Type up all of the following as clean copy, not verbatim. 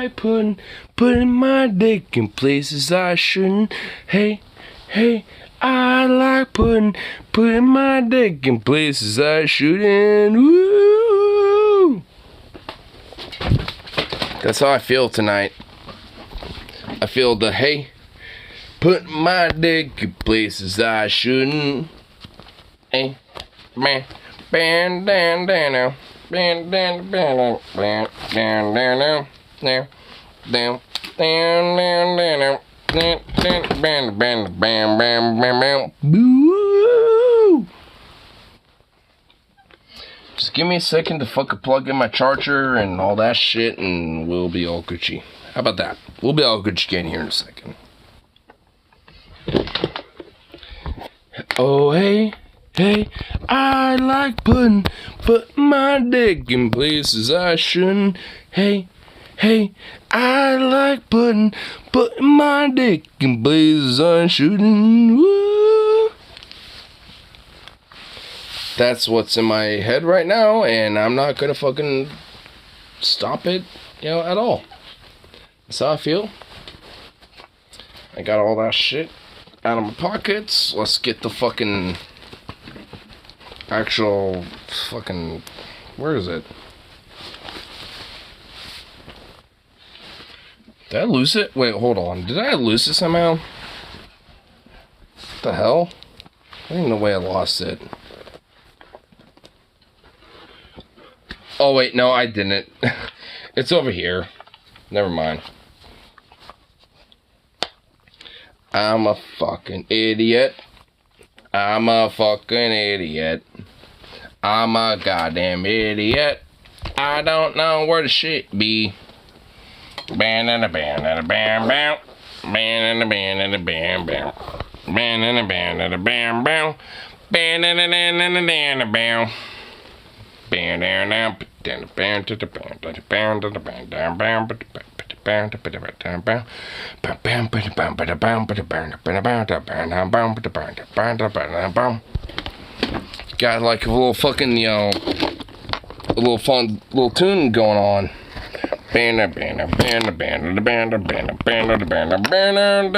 like putting my dick in places I shouldn't. Hey, hey, I like putting my dick in places I shouldn't. Woo! That's how I feel tonight. I feel the hey, put my dick in places I shouldn't. Hey, man, band down now, band down, band down, down down now, down down down down down down band band bam bam bam bam. Boo! Just give me a second to fucking plug in my charger and all that shit, and we'll be all Gucci. How about that? We'll be all Gucci again here in a second. Oh hey, hey, I like putting my dick in places I shouldn't. Hey, hey, I like putting my dick in places I shouldn't. Woo! That's what's in my head right now, and I'm not gonna fucking stop it, at all. That's how I feel. I got all that shit out of my pockets. Let's get the fucking actual fucking, where is it? Did I lose it? Wait, hold on. Did I lose it somehow? What the hell? I don't even know why I lost it. Oh wait, no, I didn't. It's over here. Never mind. I'm a fucking idiot. I'm a fucking idiot. I'm a goddamn idiot. I don't know where the shit be. Band and a band and a bam bam. Band and a band and a bam bam. Band and a band and a bam bam. Band and a band and a band and a bam. Band and a band and a band to the band to the band to the band down bam but the got like a little fucking, a little fun little tune going on. Band band band band band band band band band band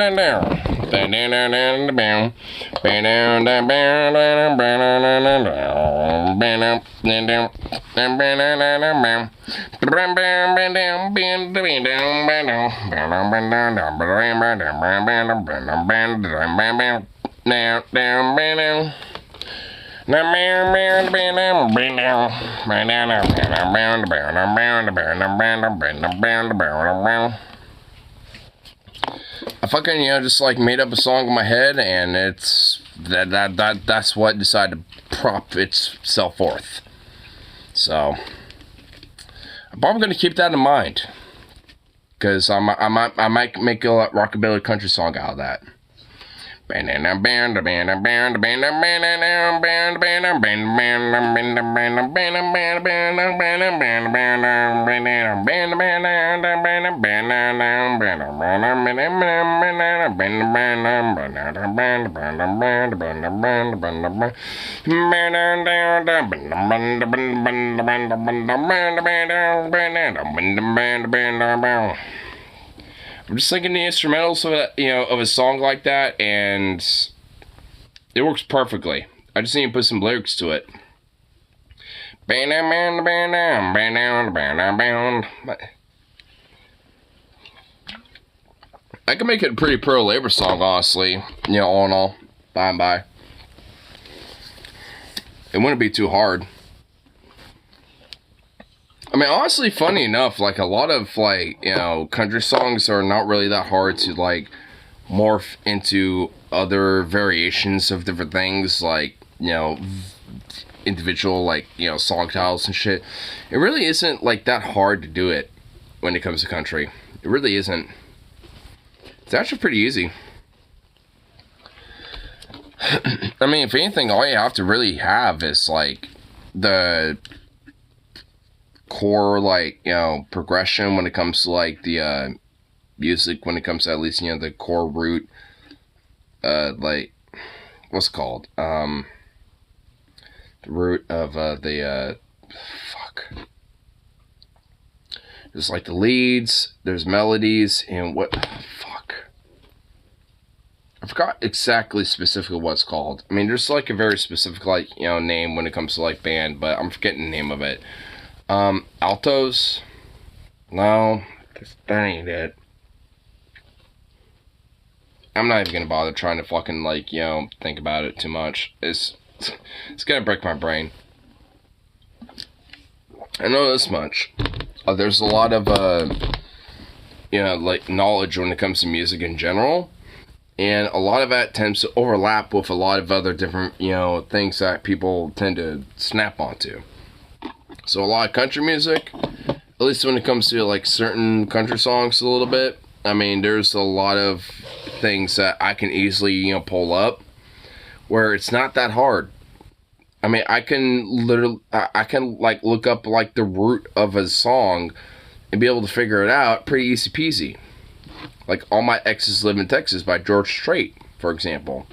I fucking, just like made up a song in my head, and it's that's what decided to prop itself forth. So I'm probably gonna keep that in mind, because I might make a rockabilly country song out of that. I'm just thinking the instrumentals of a song like that, and it works perfectly. I just need to put some lyrics to it. I can make it a pretty pro-labor song, honestly. All in all, by and by. It wouldn't be too hard. I mean, honestly, funny enough, like, a lot of, like, country songs are not really that hard to, like, morph into other variations of different things, like, individual, like, song titles and shit. It really isn't, like, that hard to do it when it comes to country. It really isn't. It's actually pretty easy. I mean, if anything, all you have to really have is, like, the core, like, progression when it comes to, like, the music, when it comes to at least, the core root, like, what's it called, the root of the fuck, There's like the leads, there's melodies, and what, fuck. I forgot exactly specifically what it's called. I mean, there's like a very specific, like, you know, name when it comes to like band, but I'm forgetting the name of it. Altos? No, that ain't it. I'm not even gonna bother trying to fucking, like, you know, think about it too much. It's gonna break my brain. I know this much. There's a lot of, you know, like, knowledge when it comes to music in general. And a lot of that tends to overlap with a lot of other different, you know, things that people tend to snap onto. So a lot of country music, at least when it comes to, like, certain country songs a little bit, I mean, there's a lot of things that I can easily, you know, pull up where it's not that hard. I mean, I can like look up like the root of a song and be able to figure it out pretty easy peasy. Like All My Exes Live in Texas by George Strait, for example.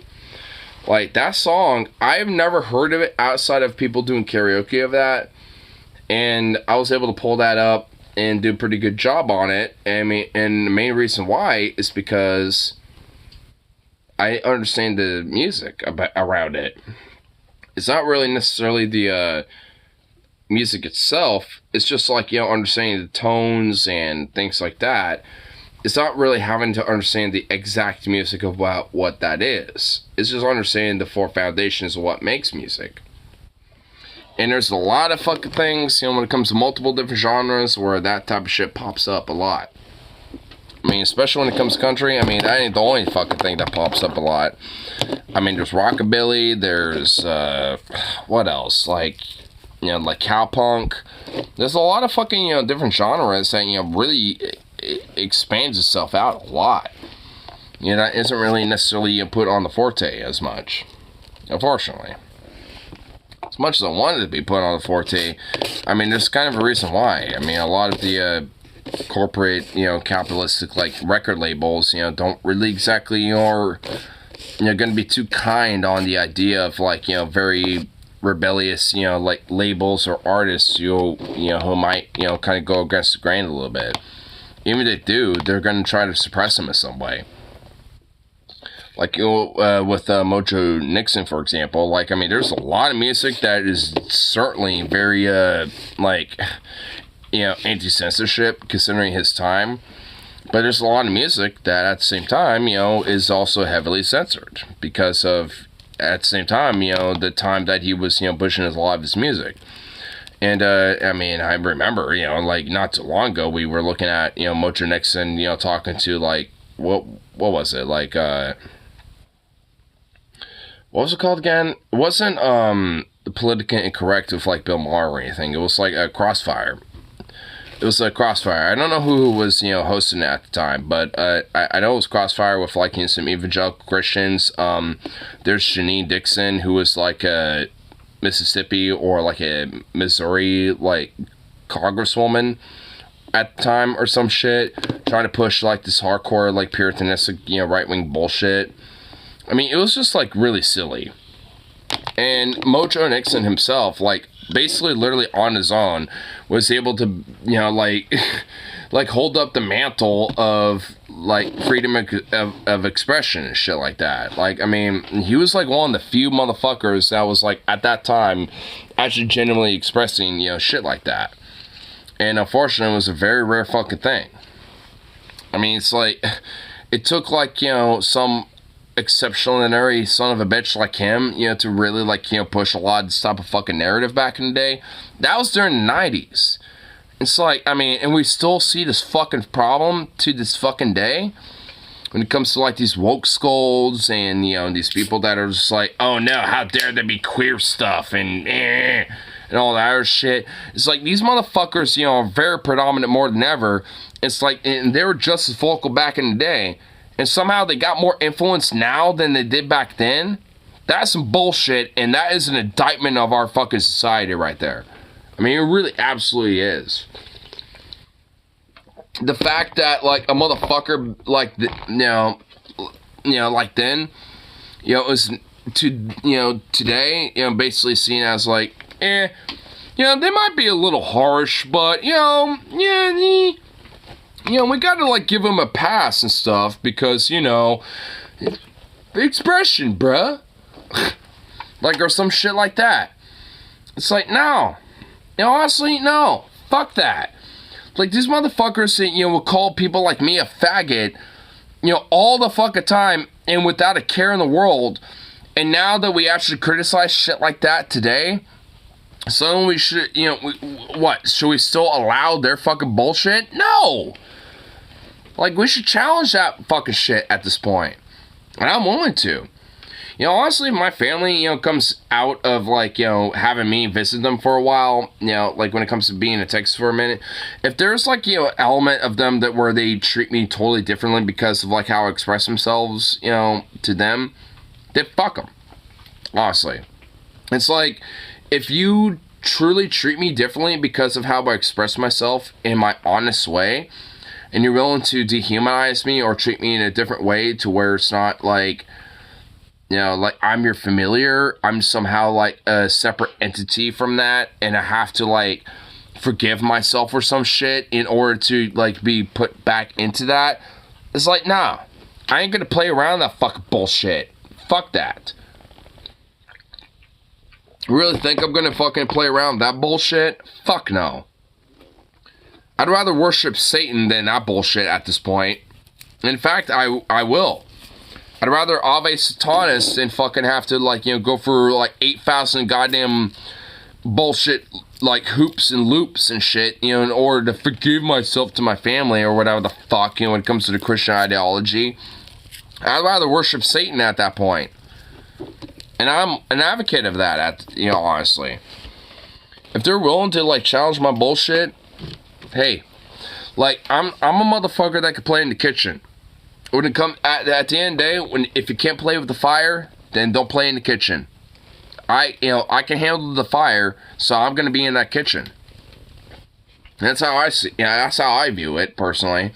Like that song, I've never heard of it outside of people doing karaoke of that, and I was able to pull that up and do a pretty good job on it. I mean, and the main reason why is because I understand the music around it. It's not really necessarily the music itself. It's just like, you know, understanding the tones and things like that. It's not really having to understand the exact music about what that is. It's just understanding the four foundations of what makes music. And there's a lot of fucking things, you know, when it comes to multiple different genres where that type of shit pops up a lot. I mean, especially when it comes to country, I mean, that ain't the only fucking thing that pops up a lot. I mean, there's rockabilly, there's, what else? Like, you know, like cowpunk. There's a lot of fucking, you know, different genres that, you know, really expands itself out a lot. You know, that isn't really necessarily put on the forte as much, unfortunately. As much as I wanted to be put on the forte, I mean, there's kind of a reason why. I mean, a lot of the corporate, you know, capitalistic, like, record labels, you know, don't really exactly, you know, gonna be too kind on the idea of, like, you know, very rebellious, you know, like, labels or artists, you know, who might, you know, kind of go against the grain a little bit. Even if they do, they're gonna try to suppress them in some way. Like, you know, with Mojo Nixon, for example, like, I mean, there's a lot of music that is certainly very, like, you know, anti-censorship, considering his time. But there's a lot of music that, at the same time, you know, is also heavily censored. Because of, at the same time, you know, the time that he was, you know, pushing a lot of his music. And, I mean, I remember, you know, like, not too long ago, we were looking at, you know, Mojo Nixon, you know, talking to, like, what was it? Like, what was it called again? It wasn't, politically incorrect with, like, Bill Maher or anything. It was, like, a Crossfire. It was a Crossfire. I don't know who was, you know, hosting it at the time, but I know it was Crossfire with, like, you know, some evangelical Christians. There's Janine Dixon, who was, like, a Mississippi or, like, a Missouri, like, congresswoman at the time or some shit, trying to push, like, this hardcore, like, puritanistic, you know, right-wing bullshit. I mean, it was just, like, really silly. And Mojo Nixon himself, like, basically literally on his own was able to, you know, like like hold up the mantle of, like, freedom of expression and shit like that. Like, I mean, he was, like, one of the few motherfuckers that was, like, at that time actually genuinely expressing, you know, shit like that. And unfortunately, it was a very rare fucking thing. I mean, it's like, it took, like, you know, some exceptionary son of a bitch like him, you know, to really, like, you know, push a lot of this type of fucking narrative back in the day. That was during the 90s. It's like, I mean, and we still see this fucking problem to this fucking day when it comes to, like, these woke scolds and, you know, these people that are just like, oh no, how dare there be queer stuff and all that other shit. It's like, these motherfuckers, you know, are very predominant more than ever. It's like, and they were just as vocal back in the day. And somehow they got more influence now than they did back then. That's some bullshit, and that is an indictment of our fucking society right there. I mean, it really absolutely is. The fact that, like, a motherfucker, like, you know, like then, you know, it was, to, you know, today, you know, basically seen as, like, you you know, they might be a little harsh, but, you know, yeah, you know, we gotta, like, give them a pass and stuff, because, you know, expression, bruh. Like, or some shit like that. It's like, no. You know, honestly, no. Fuck that. Like, these motherfuckers, you know, will call people like me a faggot, you know, all the fucking time, and without a care in the world. And now that we actually criticize shit like that today, so we should, you know, what? Should we still allow their fucking bullshit? No! Like, we should challenge that fucking shit at this point. And I'm willing to. You know, honestly, my family, you know, comes out of, like, you know, having me visit them for a while, you know, like, when it comes to being in Texas for a minute, if there's, like, you know, element of them that where they treat me totally differently because of, like, how I express themselves, you know, to them, then fuck them. Honestly. It's like, if you truly treat me differently because of how I express myself in my honest way, and you're willing to dehumanize me or treat me in a different way to where it's not, like, you know, like, I'm your familiar, I'm somehow, like, a separate entity from that, and I have to, like, forgive myself for some shit in order to, like, be put back into that. It's like, nah, I ain't gonna play around that fucking bullshit. Fuck that. Really think I'm gonna fucking play around that bullshit? Fuck no. I'd rather worship Satan than that bullshit at this point. In fact, I will. I'd rather Ave Satanas than fucking have to, like, you know, go for, like, 8,000 goddamn bullshit, like, hoops and loops and shit, you know, in order to forgive myself to my family or whatever the fuck, you know, when it comes to the Christian ideology. I'd rather worship Satan at that point. And I'm an advocate of that, you know, honestly. If they're willing to, like, challenge my bullshit, hey, like, I'm a motherfucker that can play in the kitchen. When it comes at the end of the day, if you can't play with the fire, then don't play in the kitchen. I can handle the fire, so I'm gonna be in that kitchen. That's how I see. Yeah, that's how I view it personally.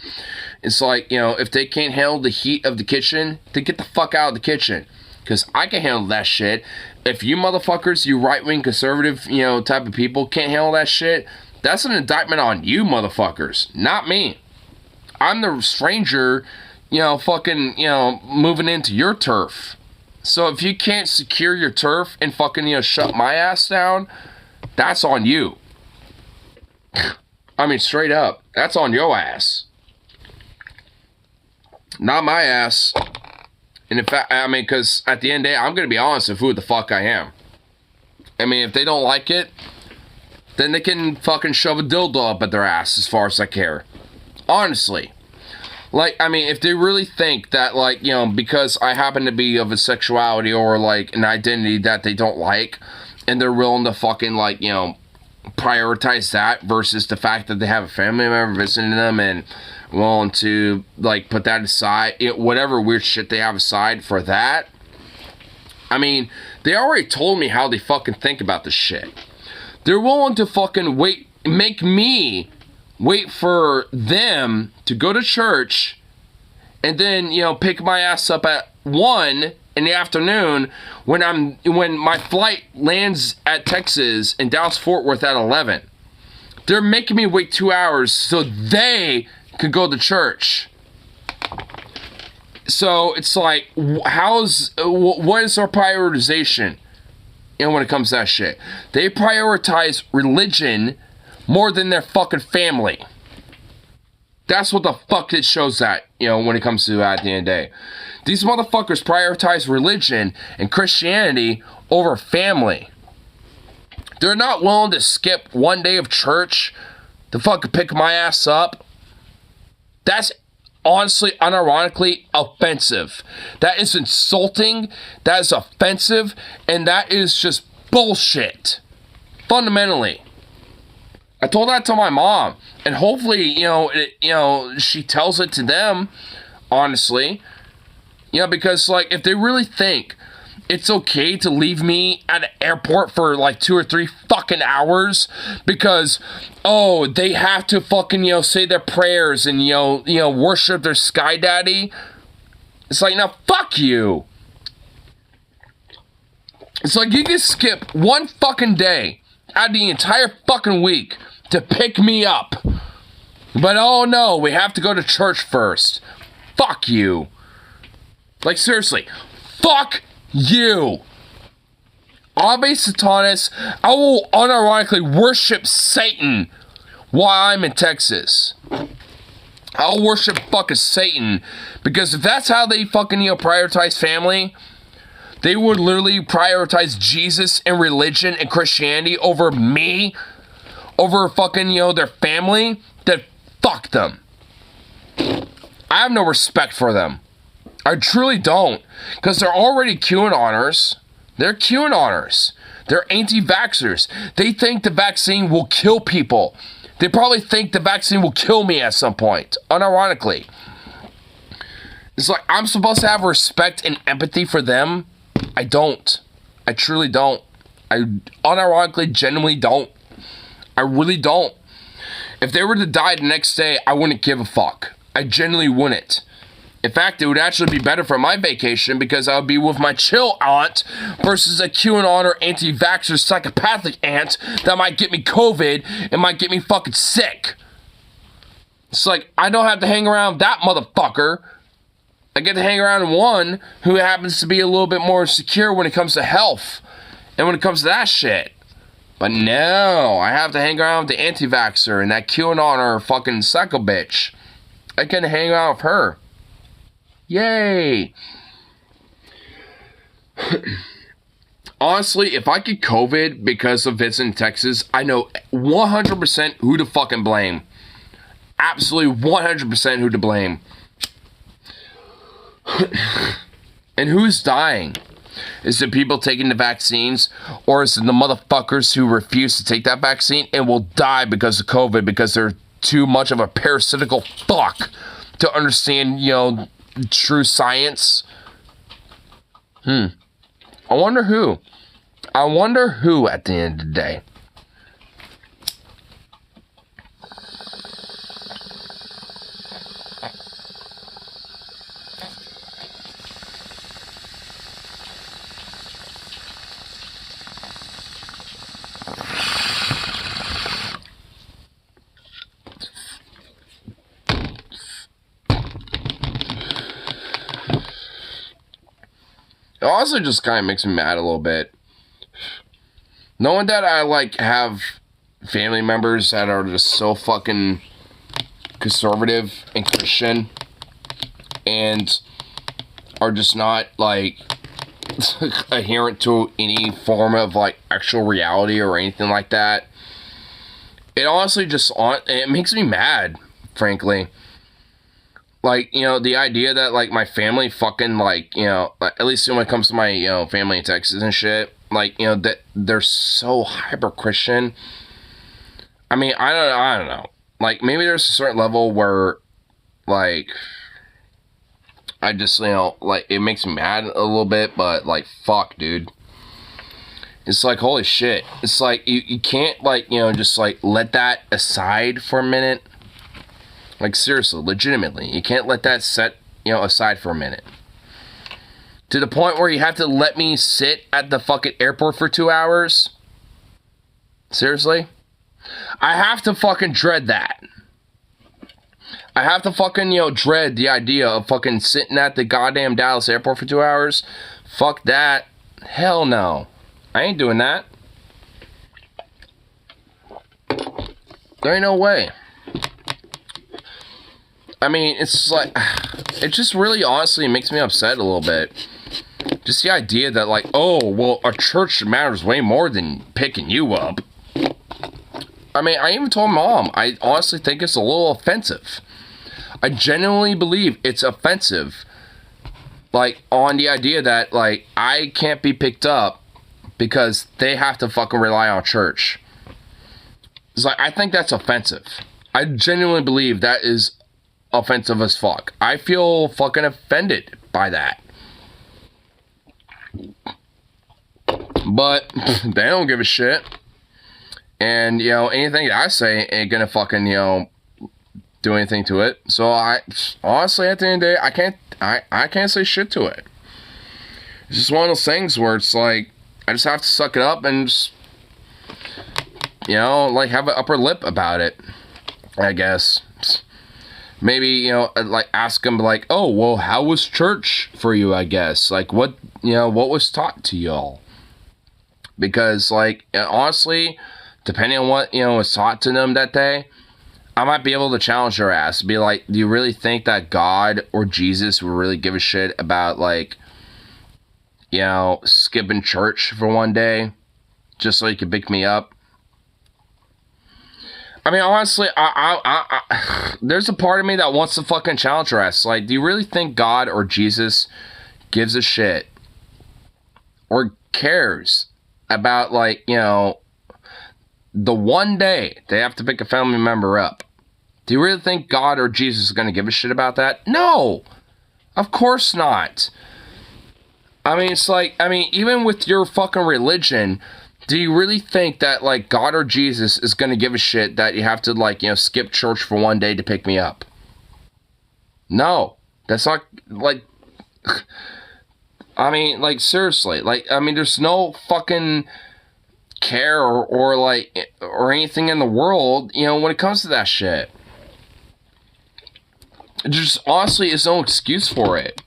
It's like, you know, if they can't handle the heat of the kitchen, then get the fuck out of the kitchen, because I can handle that shit. If you motherfuckers, you right-wing conservative, you know, type of people can't handle that shit, that's an indictment on you motherfuckers, not me. I'm the stranger, you know, fucking, you know, moving into your turf. So if you can't secure your turf and fucking, you know, shut my ass down, that's on you. I mean, straight up, that's on your ass. Not my ass. And in fact, I mean, because at the end of the day, I'm going to be honest with who the fuck I am. I mean, if they don't like it, then they can fucking shove a dildo up at their ass as far as I care. Honestly. Like, I mean, if they really think that, like, you know, because I happen to be of a sexuality or, like, an identity that they don't like, and they're willing to fucking, like, you know, prioritize that versus the fact that they have a family member visiting them and willing to, like, put that aside, whatever weird shit they have aside for that. I mean, they already told me how they fucking think about this shit. They're willing to fucking make me wait for them to go to church and then, you know, pick my ass up at 1 in the afternoon when my flight lands at Texas and Dallas Fort Worth at 11. They're making me wait 2 hours so they can go to church. So it's like, what is our prioritization, you know, when it comes to that shit? They prioritize religion more than their fucking family. That's what the fuck it shows that, you know, when it comes to that at the end of the day. These motherfuckers prioritize religion and Christianity over family. They're not willing to skip one day of church to fucking pick my ass up. That's honestly, unironically offensive. That is insulting, that is offensive, and that is just bullshit. Fundamentally. I told that to my mom, and hopefully, she tells it to them, honestly. You know, because, like, if they really think it's okay to leave me at an airport for, like, 2 or 3 fucking hours because, oh, they have to fucking, say their prayers and, worship their sky daddy, it's like, no, fuck you. It's like you can skip one fucking day out of the entire fucking week to pick me up. But oh no, we have to go to church first. Fuck you. Like seriously, fuck you. Ave Satanis, I will unironically worship Satan while I'm in Texas. I'll worship fucking Satan, because if that's how they fucking, prioritize family, they would literally prioritize Jesus and religion and Christianity over me, over fucking, their family, then fuck them. I have no respect for them. I truly don't, because they're already QAnoners. They're QAnoners. They're anti-vaxxers. They think the vaccine will kill people. They probably think the vaccine will kill me at some point, unironically. It's like, I'm supposed to have respect and empathy for them. I don't. I truly don't. I unironically, genuinely don't. I really don't. If they were to die the next day, I wouldn't give a fuck. I genuinely wouldn't. In fact, it would actually be better for my vacation, because I would be with my chill aunt versus a QAnon or anti-vaxxer psychopathic aunt that might get me COVID and might get me fucking sick. It's like, I don't have to hang around that motherfucker. I get to hang around one who happens to be a little bit more secure when it comes to health and when it comes to that shit. But no, I have to hang around with the anti-vaxxer and that QAnon or fucking psycho bitch. I can hang out with her. Yay! Honestly, if I get COVID because of visiting Texas, I know 100% who to fucking blame. Absolutely 100% who to blame. And who's dying? Is it people taking the vaccines, or is it the motherfuckers who refuse to take that vaccine and will die because of COVID because they're too much of a parasitical fuck to understand, true science? I wonder who. I wonder who at the end of the day. It also just kind of makes me mad a little bit. Knowing that I, have family members that are just so fucking conservative and Christian and are just not, adherent to any form of, actual reality or anything like that. It honestly just, it makes me mad, frankly. The idea that, my family fucking, at least when it comes to my, family in Texas and shit, that they're so hyper-Christian. I mean, I don't know. Maybe there's a certain level where, I just, it makes me mad a little bit, but, fuck, dude. It's holy shit. It's you can't, just, let that aside for a minute. Seriously, legitimately, you can't let that set, aside for a minute. To the point where you have to let me sit at the fucking airport for 2 hours? Seriously? I have to fucking dread that. I have to fucking, dread the idea of fucking sitting at the goddamn Dallas airport for 2 hours. Fuck that. Hell no. I ain't doing that. There ain't no way. I mean, it's it just really honestly makes me upset a little bit. Just the idea that oh, well, a church matters way more than picking you up. I mean, I even told Mom, I honestly think it's a little offensive. I genuinely believe it's offensive. On the idea that, I can't be picked up because they have to fucking rely on church. It's I think that's offensive. I genuinely believe that is offensive as fuck. I feel fucking offended by that. But they don't give a shit. And, anything that I say ain't gonna fucking, do anything to it. So I honestly, at the end of the day, I can't say shit to it. It's just one of those things where it's I just have to suck it up and just you know, like, have an upper lip about it, I guess. Maybe, you know, like, ask them, like, oh, well, how was church for you, I guess? Like, what, you know, what was taught to y'all? Because, like, honestly, depending on what, you know, was taught to them that day, I might be able to challenge their ass. Be like, do you really think that God or Jesus would really give a shit about, like, you know, skipping church for one day just so he could pick me up? I mean, honestly, there's a part of me that wants to fucking challenge your ass. Like, do you really think God or Jesus gives a shit or cares about, like, you know, the one day they have to pick a family member up? Do you really think God or Jesus is going to give a shit about that? No! Of course not. I mean, it's like, I mean, even with your fucking religion, do you really think that, like, God or Jesus is going to give a shit that you have to, like, you know, skip church for one day to pick me up? No. That's not, like, I mean, like, seriously. Like, I mean, there's no fucking care or like, or anything in the world, you know, when it comes to that shit. Just, honestly, is no excuse for it.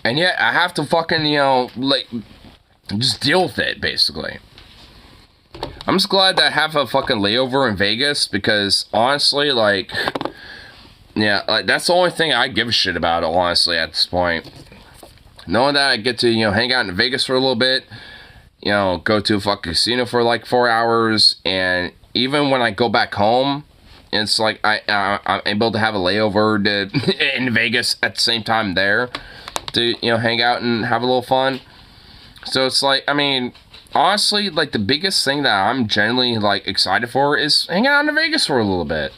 And yet, I have to fucking, you know, like, just deal with it, basically. I'm just glad that I have a fucking layover in Vegas, because, honestly, like, yeah, like, that's the only thing I give a shit about, honestly, at this point. Knowing that I get to, you know, hang out in Vegas for a little bit, you know, go to a fucking casino for, like, 4 hours, and even when I go back home, it's like, I'm able to have a layover in Vegas at the same time there, to, you know, hang out and have a little fun. So it's like, I mean, honestly, like, the biggest thing that I'm generally, like, excited for is hanging out in Vegas for a little bit.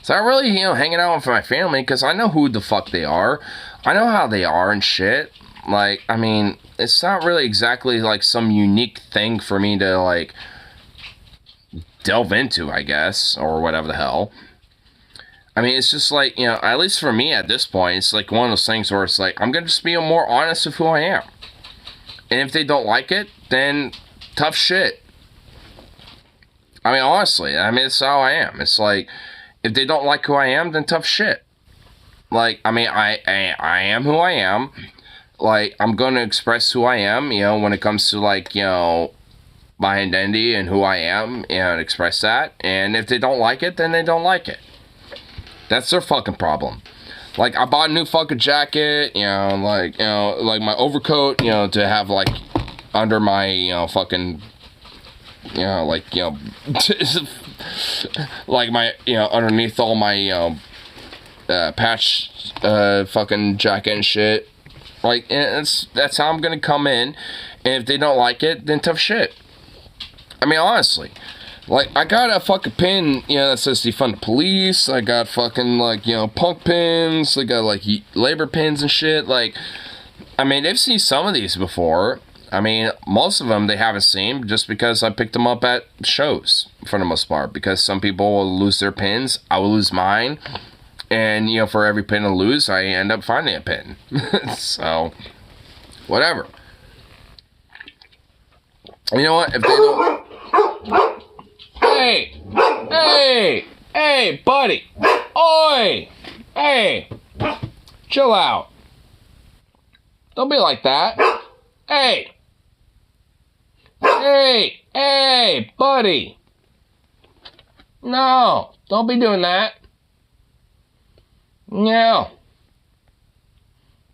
So I'm really, you know, hanging out with my family, because I know who the fuck they are. I know how they are and shit. Like, I mean, it's not really exactly, like, some unique thing for me to, like, delve into, I guess, or whatever the hell. I mean, it's just like, you know, at least for me at this point, it's like one of those things where it's like, I'm going to just be more honest with who I am. And if they don't like it, then tough shit. I mean, honestly, I mean, it's how I am. It's like, if they don't like who I am, then tough shit. Like, I mean, I am who I am. Like, I'm going to express who I am, you know, when it comes to, like, you know, my identity and who I am, and express that. And if they don't like it, then they don't like it. That's their fucking problem. Like, I bought a new fucking jacket, you know, like my overcoat, you know, to have, like, under my, you know, fucking, you know, like, you know, like my, you know, underneath all my, you know, patch, fucking jacket and shit. Like, and that's how I'm gonna come in, and if they don't like it, then tough shit. I mean, honestly. Like, I got a fucking pin, you know, that says defund the police. I got fucking, like, you know, punk pins. I got, like, labor pins and shit. Like, I mean, they've seen some of these before. I mean, most of them they haven't seen, just because I picked them up at shows, for the most part. Because some people will lose their pins. I will lose mine. And, you know, for every pin I lose, I end up finding a pin. So, whatever. You know what? If they don't... Hey, buddy. Oi. Hey. Chill out. Don't be like that. Hey, buddy. No, don't be doing that. No.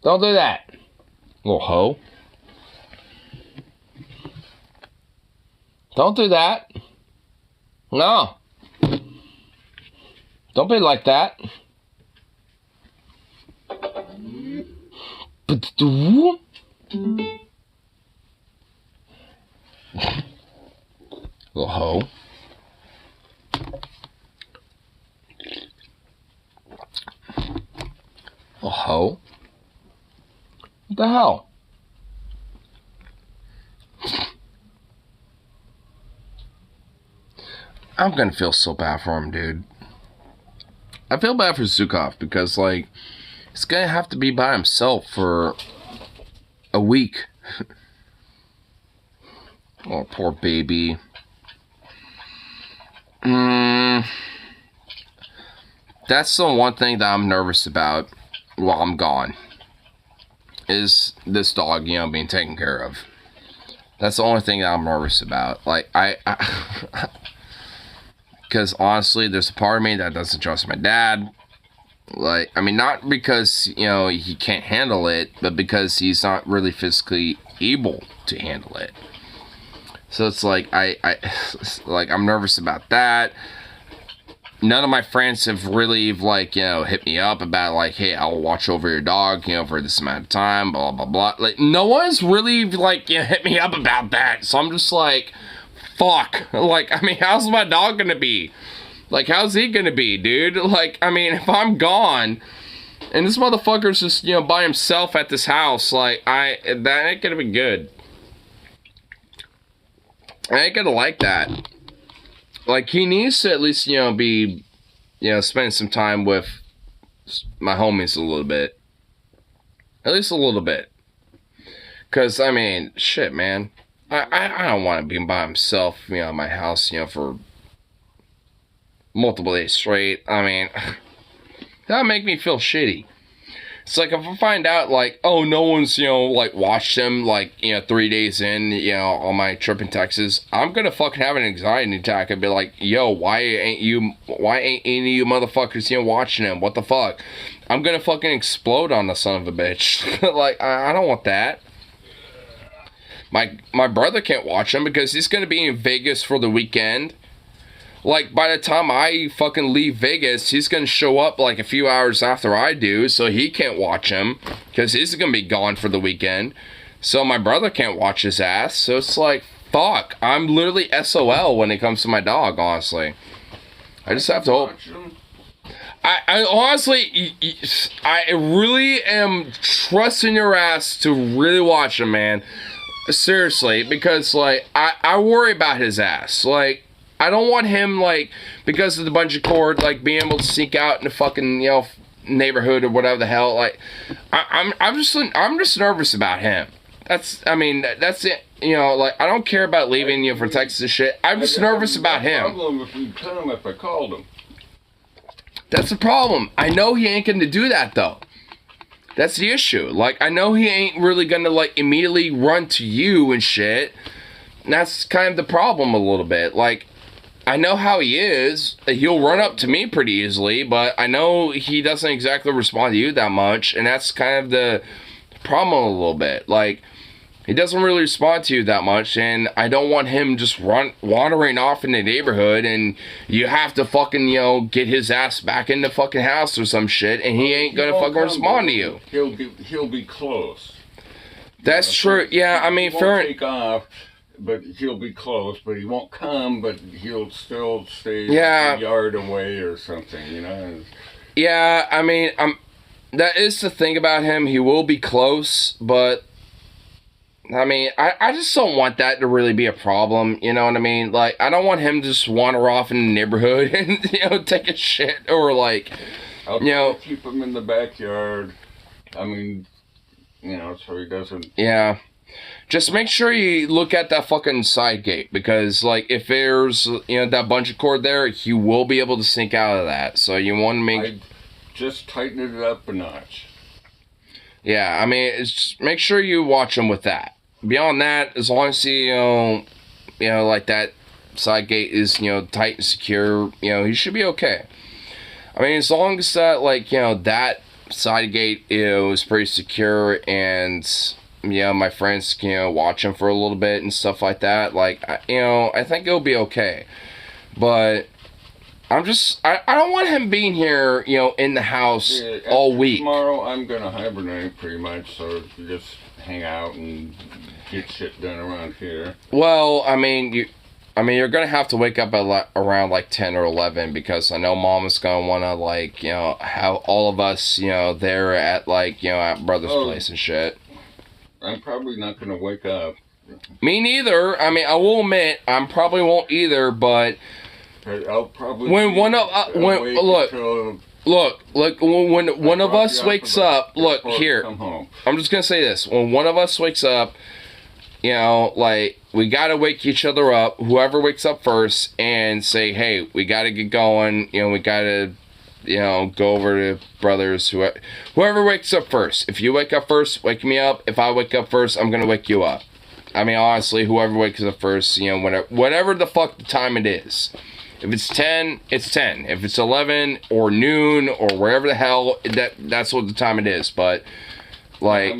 Don't do that. Little hoe. Don't do that. No. Don't be like that. Little hoe. Little hoe. What the hell? I'm gonna feel so bad for him, dude. I feel bad for Zukov because, like, he's gonna have to be by himself for a week. Oh, poor baby. That's the one thing that I'm nervous about while I'm gone. Is this dog, being taken care of. That's the only thing that I'm nervous about. Like, because honestly, there's a part of me that doesn't trust my dad. Like, I mean, not because, he can't handle it, but because he's not really physically able to handle it. So it's like, I'm nervous about that. None of my friends have really, hit me up about, hey, I'll watch over your dog, for this amount of time, blah, blah, blah. Like, no one's really, hit me up about that. So I'm just like, fuck. Like, I mean, how's my dog gonna be? Like, how's he gonna be, dude? Like, I mean, if I'm gone, and this motherfucker's just, by himself at this house, that ain't gonna be good. I ain't gonna like that. Like, he needs to at least, be, spending some time with my homies a little bit. At least a little bit. Because, I mean, shit, man. I don't want to be by himself, in my house, for multiple days straight. I mean, that'll make me feel shitty. It's like, if I find out, oh, no one's, watched him, 3 days in, on my trip in Texas, I'm gonna fucking have an anxiety attack and be like, yo, why ain't any of you motherfuckers, watching him? What the fuck? I'm gonna fucking explode on the son of a bitch. I don't want that. My brother can't watch him because he's gonna be in Vegas for the weekend. Like, by the time I fucking leave Vegas, he's gonna show up, a few hours after I do, so he can't watch him, because he's gonna be gone for the weekend. So my brother can't watch his ass, so it's like, fuck. I'm literally SOL when it comes to my dog, honestly. I just have to hope. I honestly, I really am trusting your ass to really watch him, man. Seriously, because, I worry about his ass. I don't want him, because of the bungee cord, being able to sneak out in the fucking, neighborhood or whatever the hell. I'm just nervous about him. That's it. I don't care about leaving, for Texas and shit. I'm just nervous about him. Problem if we tell him if I called him. That's the problem. I know he ain't gonna do that, though. That's the issue. I know he ain't really gonna, immediately run to you and shit. And that's kind of the problem a little bit. I know how he is. He'll run up to me pretty easily, but I know he doesn't exactly respond to you that much, and that's kind of the problem a little bit. He doesn't really respond to you that much, and I don't want him just wandering off in the neighborhood, and you have to fucking, get his ass back in the fucking house or some shit, and he ain't gonna fucking respond to you. He'll be close. That's true. Yeah, I mean, fair. Take off. But he'll be close, but he won't come, but he'll still stay a yard away or something, Yeah, I mean, that is the thing about him. He will be close, but, I mean, I just don't want that to really be a problem, you know what I mean? I don't want him to just wander off in the neighborhood and, take a shit, or, I'll keep him in the backyard. I mean, so he doesn't... Yeah. Just make sure you look at that fucking side gate, because, if there's, that bungee cord there, he will be able to sneak out of that. So you want to make... I just tighten it up a notch. Yeah, I mean, make sure you watch him with that. Beyond that, as long as he, that side gate is, tight and secure, he should be okay. I mean, as long as that, that side gate is pretty secure, and... my friends can, watch him for a little bit and stuff like that. I think it'll be okay. But I don't want him being here, in the house all week. Tomorrow I'm gonna hibernate pretty much, so you just hang out and get shit done around here. Well, you're gonna have to wake up at around 10 or 11, because I know Mama's gonna wanna have all of us, there at at brother's place and shit. I'm probably not going to wake up. Me neither. I mean, I will admit, I probably won't either, but... I'll probably... When one of... Look, when one of us wakes up... Look, here. I'm just going to say this. When one of us wakes up, you know, like, we gotta wake each other up, whoever wakes up first, and say, hey, we gotta get going, you know, we gotta, you know, go over to brothers, whoever wakes up first. If you wake up first, wake me up. If I wake up first, I'm gonna wake you up. I mean, honestly, whoever wakes up first, you know, whatever the fuck the time it is. If it's 10, it's 10. If it's 11 or noon or wherever the hell, that's what the time it is. But, like...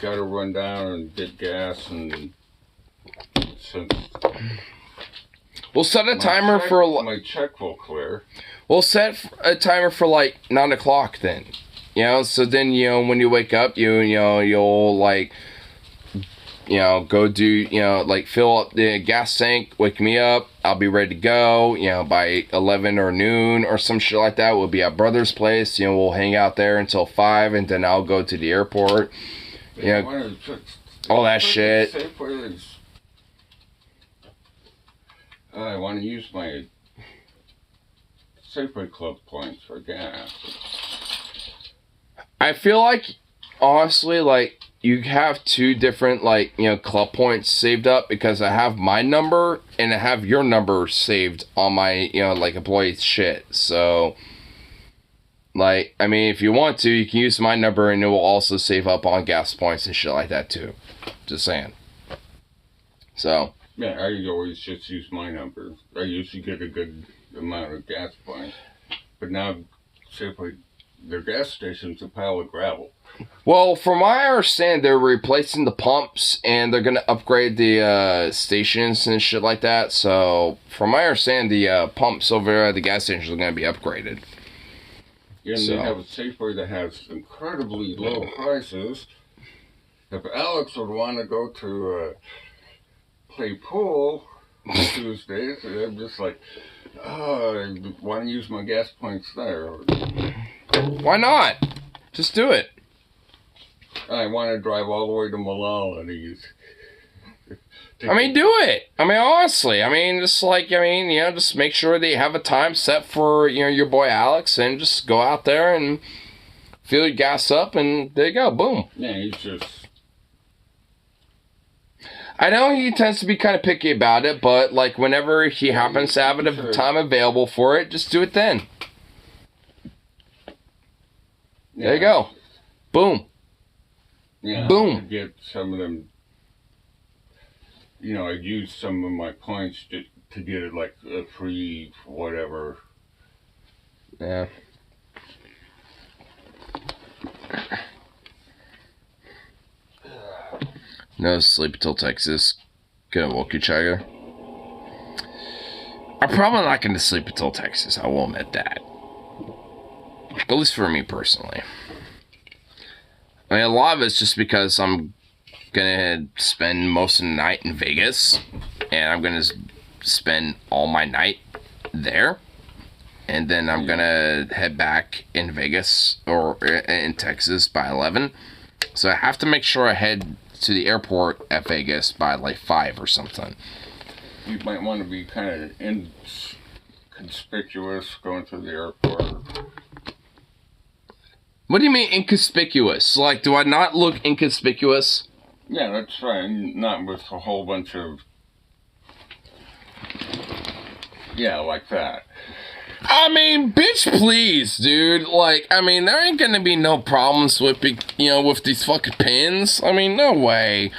Gotta run down and get gas, and since we'll set a timer for my check will clear. We'll set a timer for like 9 o'clock then. You know, so then, you know, when you wake up, you'll like, you know, go do, you know, like fill up the gas tank, wake me up, I'll be ready to go, you know, by 11 or noon or some shit like that. We'll be at brother's place, you know, we'll hang out there until 5, and then I'll go to the airport. Yeah, all that shit. I want to use my Safeway Club points for gas. I feel like, honestly, like, you have 2 different, like, you know, club points saved up, because I have my number and I have your number saved on my, you know, like, employee shit. So... like, I mean, if you want to, you can use my number and it will also save up on gas points and shit like that too. Just saying. So. Yeah, I always just use my number. I usually get a good amount of gas points. But now, simply, their gas station's a pile of gravel. Well, from what I understand, they're replacing the pumps and they're going to upgrade the stations and shit like that. So, from what I understand, the pumps over at the gas stations are going to be upgraded. And they have a Safeway that has incredibly low prices. If Alex would want to go to play pool Tuesdays, I'm just like, oh, I want to use my gas points there. Why not? Just do it. I want to drive all the way to Malala and use... I mean, do it. I mean, honestly. I mean, just like, I mean, you know, just make sure that you have a time set for, you know, your boy Alex, and just go out there and fill your gas up, and there you go. Boom. Yeah, he's just... I know he tends to be kind of picky about it, but, like, whenever he happens to have a time available for it, just do it then. Yeah. There you go. Boom. Yeah, boom. Get some of them... You know, I'd use some of my points to get it like a free whatever. Yeah. No sleep until Texas. Gonna woke each other. I'm probably not gonna sleep until Texas. I will admit that. At least for me personally. I mean, a lot of it's just because I'm gonna spend most of the night in Vegas, and I'm gonna spend all my night there, and then I'm gonna head back in Vegas or in Texas by 11. So I have to make sure I head to the airport at Vegas by like 5 or something. You might want to be kind of inconspicuous going to the airport. What do you mean inconspicuous? Like, do I not look inconspicuous? Yeah, that's fine. Not with a whole bunch of... Yeah, like that. I mean, bitch, please, dude. Like, I mean, there ain't gonna be no problems with, you know, with these fucking pins. I mean, no way.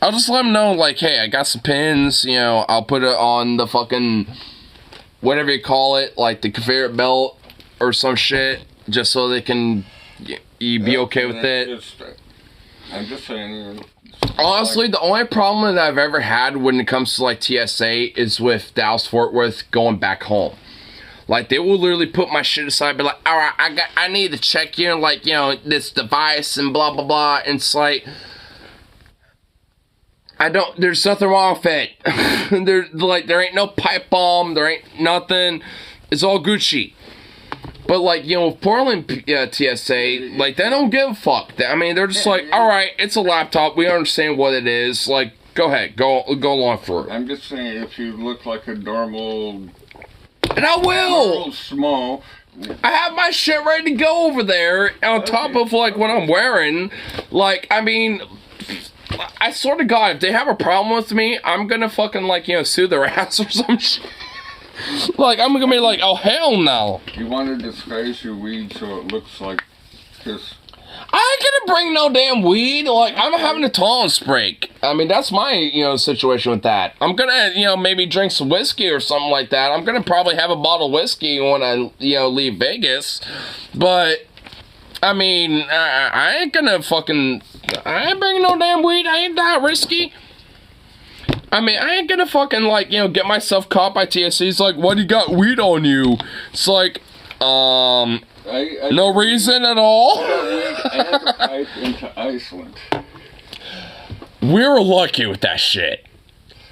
I'll just let them know, like, hey, I got some pins, you know, I'll put it on the fucking, whatever you call it, like the conveyor belt or some shit, just so they can, you be okay with it. I'm just saying... Honestly, the only problem that I've ever had when it comes to, like, TSA is with Dallas-Fort Worth going back home. Like, they will literally put my shit aside and be like, alright, I need to check in, like, you know, this device and blah, blah, blah. And it's like, there's nothing wrong with it. There ain't no pipe bomb, there ain't nothing. It's all Gucci. But, like, you know, with Portland TSA, like, they don't give a fuck. I mean, they're just like, alright, it's a laptop. We understand what it is. Like, go ahead. Go along for it. I'm just saying, if you look like a normal... And I will! Normal small... I have my shit ready to go over there on top of, like, what I'm wearing. Like, I mean, I swear to God, if they have a problem with me, I'm gonna fucking, like, you know, sue their ass or some shit. Like, I'm gonna be like, oh, hell no. You want to disguise your weed so it looks like this? I ain't gonna bring no damn weed. Like, I'm having a tolerance break. I mean, that's my, you know, situation with that. I'm gonna, you know, maybe drink some whiskey or something like that. I'm gonna probably have a bottle of whiskey when I, you know, leave Vegas. But, I mean, I ain't gonna fucking... I ain't bringing no damn weed. I ain't that risky. I mean, I ain't gonna fucking, like, you know, get myself caught by TSC. It's like, why do you got weed on you? It's like, no reason at all. I had to pipe into Iceland. We were lucky with that shit.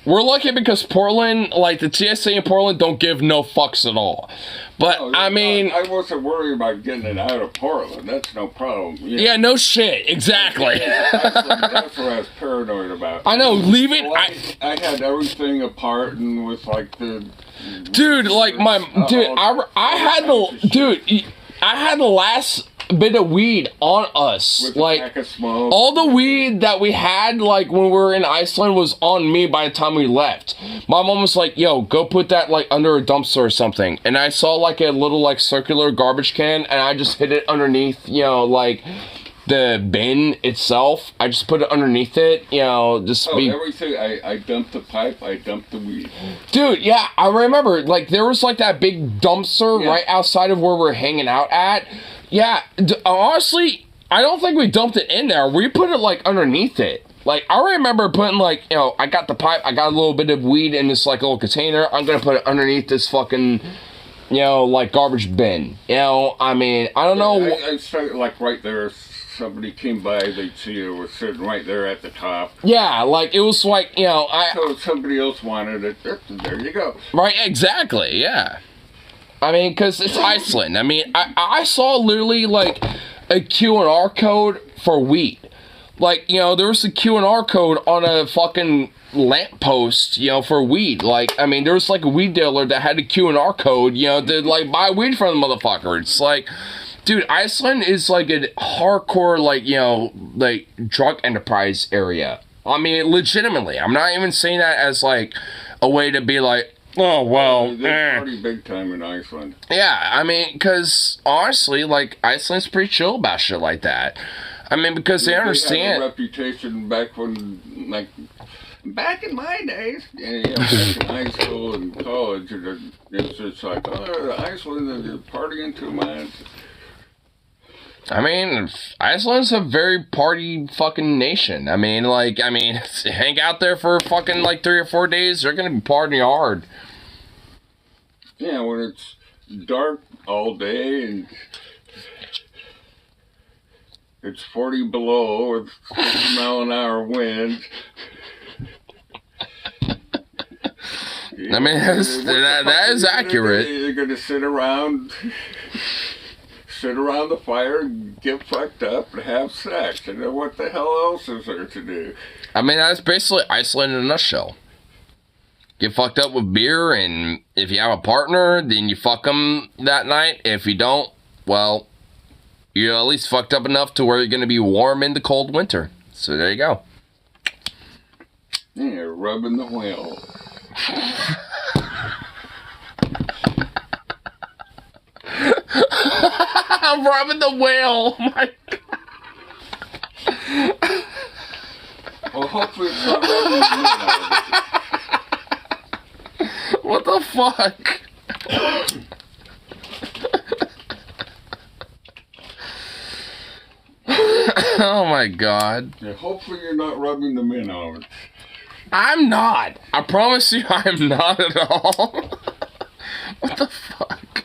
We're lucky because Portland, like, the TSA in Portland don't give no fucks at all. But, I mean... I wasn't worried about getting it out of Portland. That's no problem. Yeah, no shit. Exactly. That's what I was paranoid about. I know, leave it... So I had everything apart and with, like, the... Dude, like, I had the last bit of weed on us. With like, a pack of smoke. all the weed that we had, like, when we were in Iceland was on me by the time we left. My mom was like, yo, go put that, like, under a dumpster or something. And I saw, like, a little, like, circular garbage can, and I just hid it underneath, you know, like, the bin itself. I just put it underneath it, you know, just everything. I dumped the pipe, I dumped the weed. Dude, yeah, I remember, like, there was, like, that big dumpster right outside of where we're hanging out at. Yeah, honestly, I don't think we dumped it in there. We put it, like, underneath it. Like, I remember putting, like, you know, I got the pipe, I got a little bit of weed in this, like, little container. I'm gonna put it underneath this fucking, you know, like, garbage bin. You know, I mean, I don't know. I started, like, right there. Somebody came by, they'd see it was sitting right there at the top. Yeah, like, it was like, you know, So somebody else wanted it, there you go. Right, exactly, yeah. I mean, because it's Iceland. I mean, I saw literally, like, a Q&R code for weed. Like, you know, there was a Q&R code on a fucking lamppost, you know, for weed. Like, I mean, there was, like, a weed dealer that had a Q&R code, you know, to, like, buy weed from the motherfucker. It's like... Dude, Iceland is like a hardcore, like, you know, like, drug enterprise area. I mean, legitimately. I'm not even saying that as, like, a way to be like, oh, well, they're pretty big time in Iceland. Yeah, I mean, because, honestly, like, Iceland's pretty chill about shit like that. I mean, because they understand... Had a reputation back when, like... Back in my days, back in high school and college, it's just like, oh, Iceland is partying too much. I mean, Iceland's a very party fucking nation. I mean, like, hang out there for fucking, like, 3 or 4 days, they're gonna be partying hard. Yeah, when it's dark all day and it's 40 below with 50-mile-an-hour wind. I mean, that is accurate. You're gonna sit around the fire and get fucked up and have sex. And then what the hell else is there to do? I mean, that's basically Iceland in a nutshell. Get fucked up with beer, and if you have a partner, then you fuck them that night. If you don't, well, you're at least fucked up enough to where you're going to be warm in the cold winter. So there you go. Yeah, rubbing the whale. I'm rubbing the whale. Oh my God. Well, hopefully it's not rubbing the whale. What the fuck? Oh my God. Yeah, hopefully you're not rubbing the men on it. I'm not. I promise you I'm not at all. What the fuck?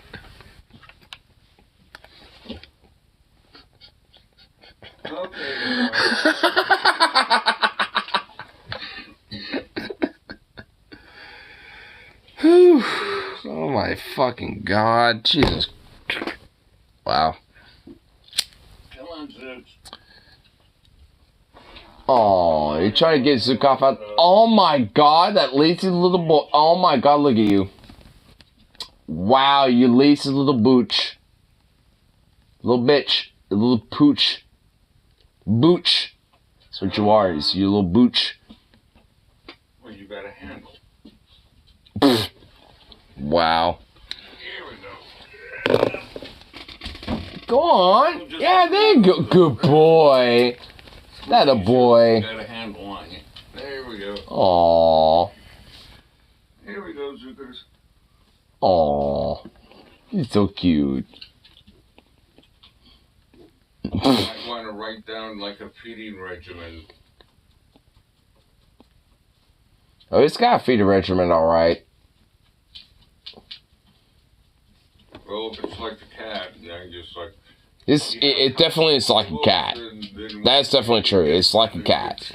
Okay. Whew. Oh my fucking God. Jesus. Wow. Come on, Zeus. Oh, you're trying to get Zukov out. Oh my God, that lazy little boy. Oh my God, look at you. Wow, you lazy little booch. Little bitch. Little pooch. Booch. That's what you are. You little booch. Well, you got a handle. Wow. Here we go. Go on. Yeah, there you go. Good boy. That a boy. Got a handle on it. There we go. Aww. Here we go, Zookers. Aww. He's so cute. I might want to write down like a feeding regimen. Oh, it's got a feeding regimen, alright. Well, if it's like a cat, then just like... It definitely is like a cat. That's definitely true. It's like a cat.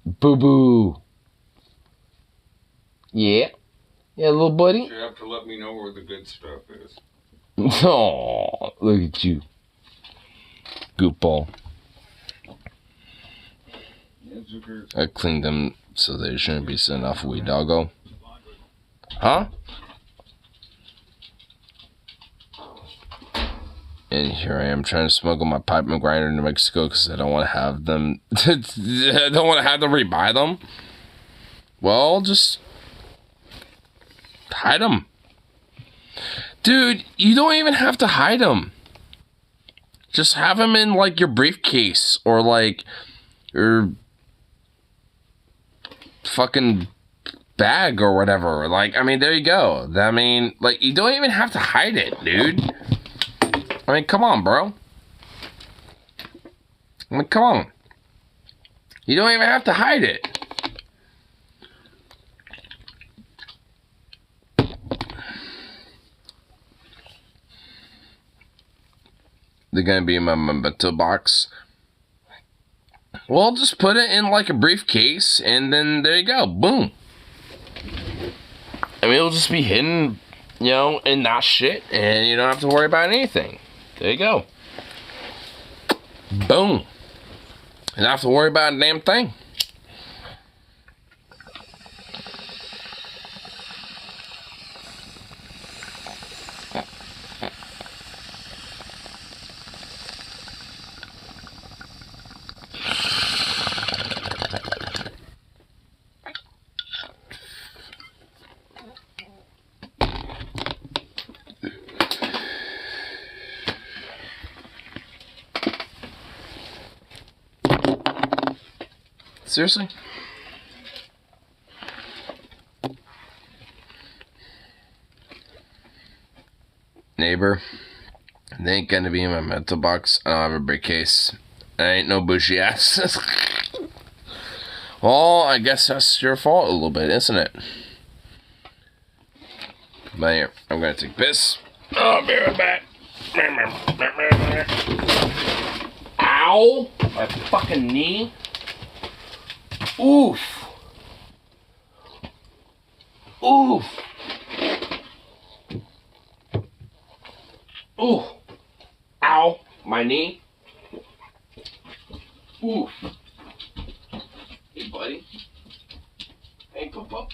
Boo-boo. Yeah. Yeah, little buddy. You have to let me know where the good stuff is. Oh, look at you. Goopball. I cleaned them so they shouldn't be sent off away, doggo. Huh? And here I am trying to smuggle my pipe and grinder into Mexico because I don't want to have them. I don't want to have them rebuy them. Well, just hide them. Dude, you don't even have to hide them. Just have them in like your briefcase or like your fucking bag or whatever. Like, I mean, there you go. I mean, like, you don't even have to hide it, dude. I mean, come on, bro. I mean, come on. You don't even have to hide it. They're gonna be in my memento box. Well, just put it in like a briefcase, and then there you go. Boom. I mean, it'll just be hidden, you know, in that shit, and you don't have to worry about anything. There you go. Boom. You don't have to worry about a damn thing. Seriously? Neighbor, they ain't gonna be in my mental box. I don't have a briefcase. I ain't no bushy ass. Well, I guess that's your fault a little bit, isn't it? But here, I'm gonna take a piss. I'll be right back. Ow! My fucking knee. Oof. Oof. Ooh. Ow. My knee. Oof. Hey, buddy. Hey, Papa.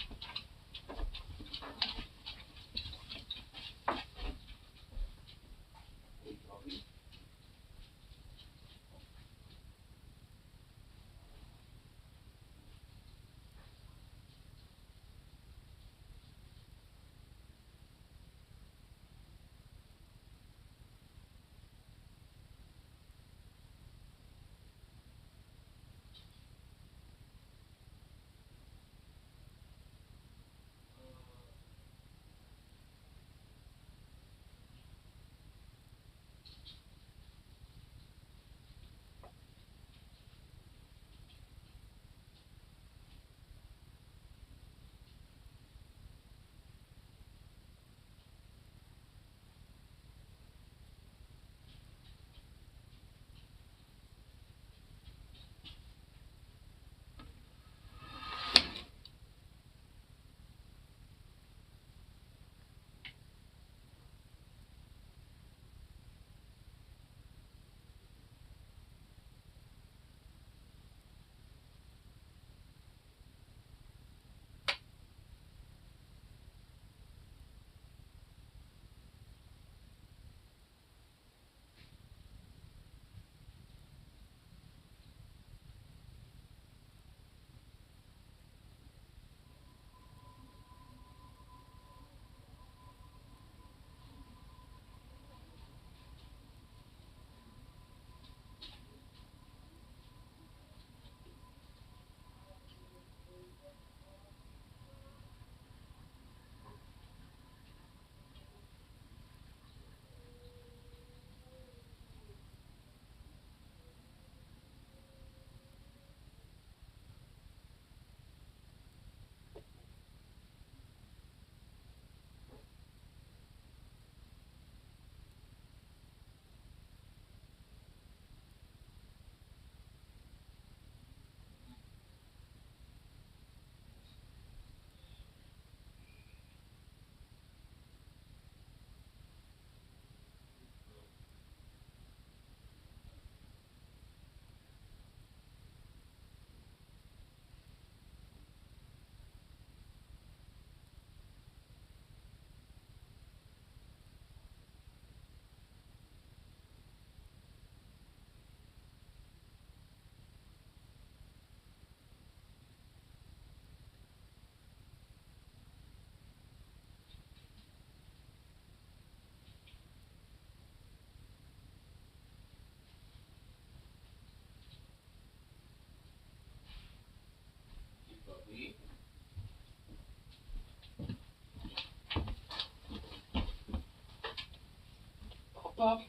pup.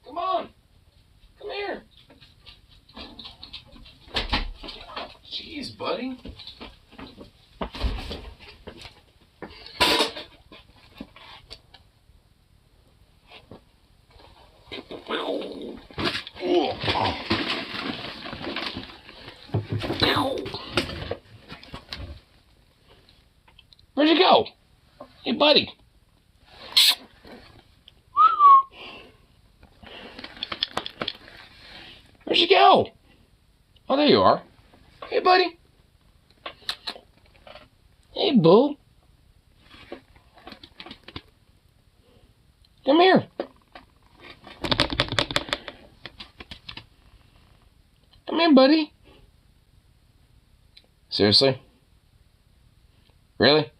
Come on. Come here. Jeez, buddy. Where'd you go? Hey, buddy. Where'd you go? Oh, there you are. Hey, buddy. Hey, boo. Come here. Come here, buddy. Seriously? Really?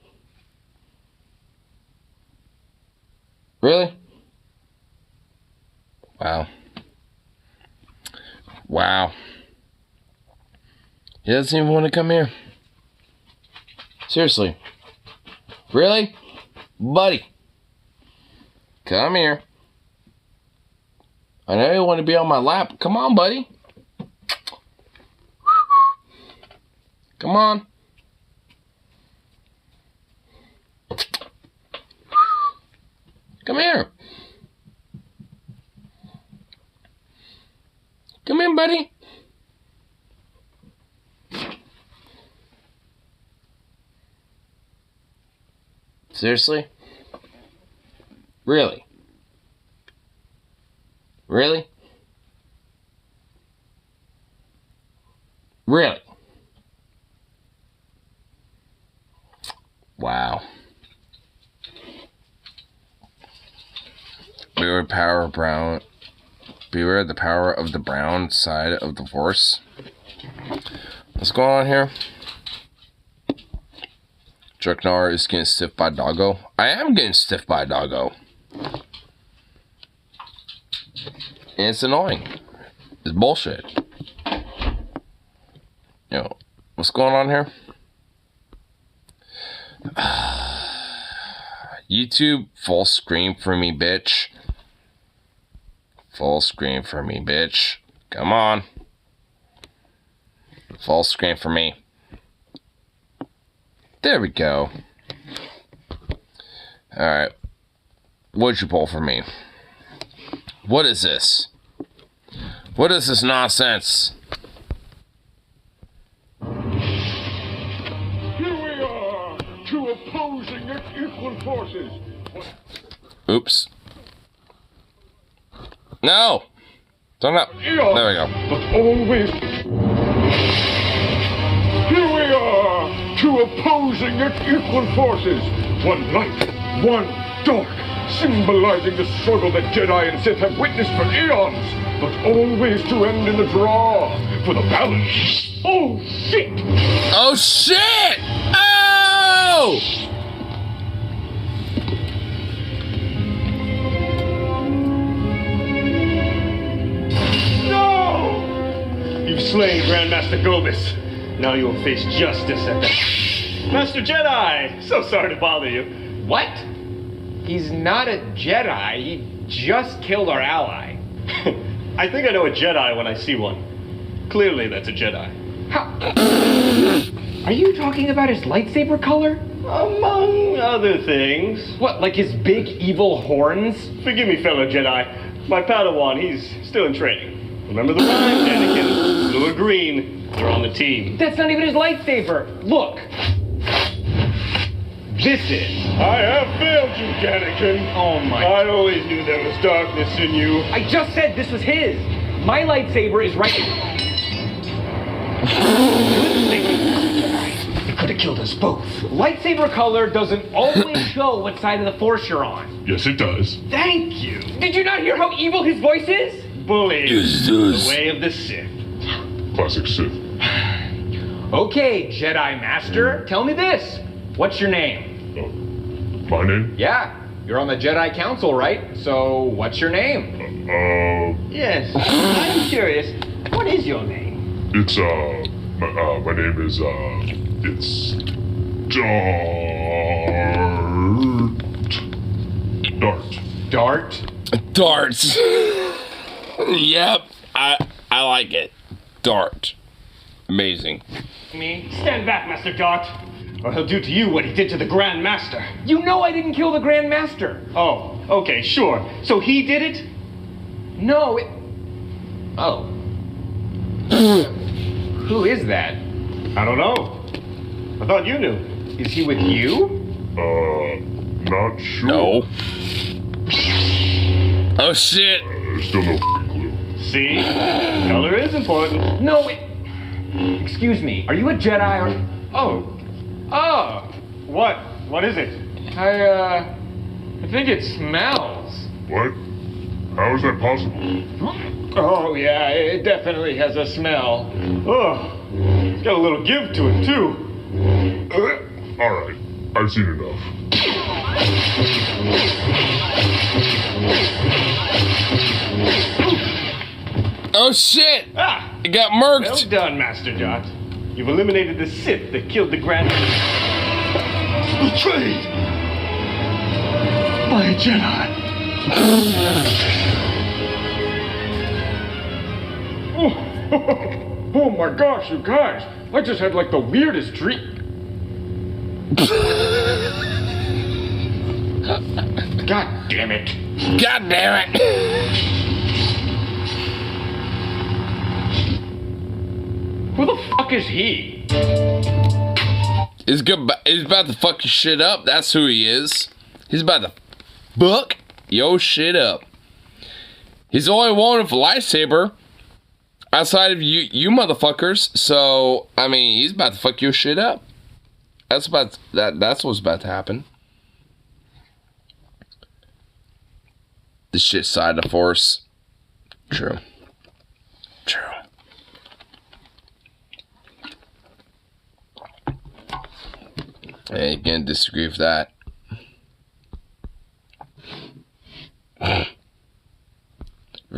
Really? Wow. Wow. He doesn't even want to come here. Seriously. Really? Buddy. Come here. I know you want to be on my lap. Come on, buddy. Come on. Come here. Come here, buddy. Seriously? Really? Really? Really? Wow. Beware the power of the brown side of the force. What's going on here? Dreknar is getting stiff by doggo. I am getting stiff by doggo. And it's annoying. It's bullshit. You know, what's going on here? YouTube, full screen for me, bitch. Full screen for me, bitch. Come on. Full screen for me. There we go. Alright. What'd you pull for me? What is this? What is this nonsense? Here we are, two opposing yet equal forces. Oops. No! Turn up. There we go. But always. Here we are, two opposing yet equal forces. One light, one dark, symbolizing the struggle that Jedi and Sith have witnessed for eons, but always to end in a draw for the balance. Oh, shit! Oh, shit! Oh! You've slain Grandmaster Gobus. Now you will face justice at the... Master Jedi! So sorry to bother you. What? He's not a Jedi. He just killed our ally. I think I know a Jedi when I see one. Clearly that's a Jedi. How? Are you talking about his lightsaber color? Among other things. What, like his big evil horns? Forgive me, fellow Jedi. My Padawan, he's still in training. Remember the rhyme, Anakin? Blue or green, they're on the team. That's not even his lightsaber. Look. This is. I have failed you, Anakin. Oh my. I always knew there was darkness in you. I just said this was his. My lightsaber is right. It could have killed us both. Lightsaber color doesn't always show what side of the Force you're on. Yes, it does. Thank you. Did you not hear how evil his voice is? Bully. The way of the Sith. Classic Sith. Okay, Jedi Master, tell me this. What's your name? My name? Yeah, you're on the Jedi Council, right? So, what's your name? Yes, I'm curious. What is your name? It's, my name is, it's... Dart. Dart? Darts. Yep, I like it. Dart. Amazing. Me, stand back, Master Dart, or he'll do to you what he did to the Grand Master. You know I didn't kill the Grand Master. Oh, okay, sure. So he did it? No, it... Oh. Who is that? I don't know. I thought you knew. Is he with you? Not sure. No. Oh shit. Still no clue. See? Color is important. No, it... Excuse me, are you a Jedi or... Oh. What? What is it? I think it smells. What? How is that possible? Oh, yeah, it definitely has a smell. Oh, it's got a little give to it, too. Alright, I've seen enough. Oh shit! Ah, It got well murked. done, Master Dot. You've eliminated the Sith that killed the Grand... Betrayed! By a Jedi. Oh my gosh, you guys. I just had like the weirdest dream. God damn it. God damn it! Who the fuck is he? He's about to fuck your shit up. That's who he is. He's about to fuck your shit up. He's the only one with a lightsaber outside of you motherfuckers. So I mean, he's about to fuck your shit up. That's what's about to happen. The shit side of the Force. True. I can't disagree with that. The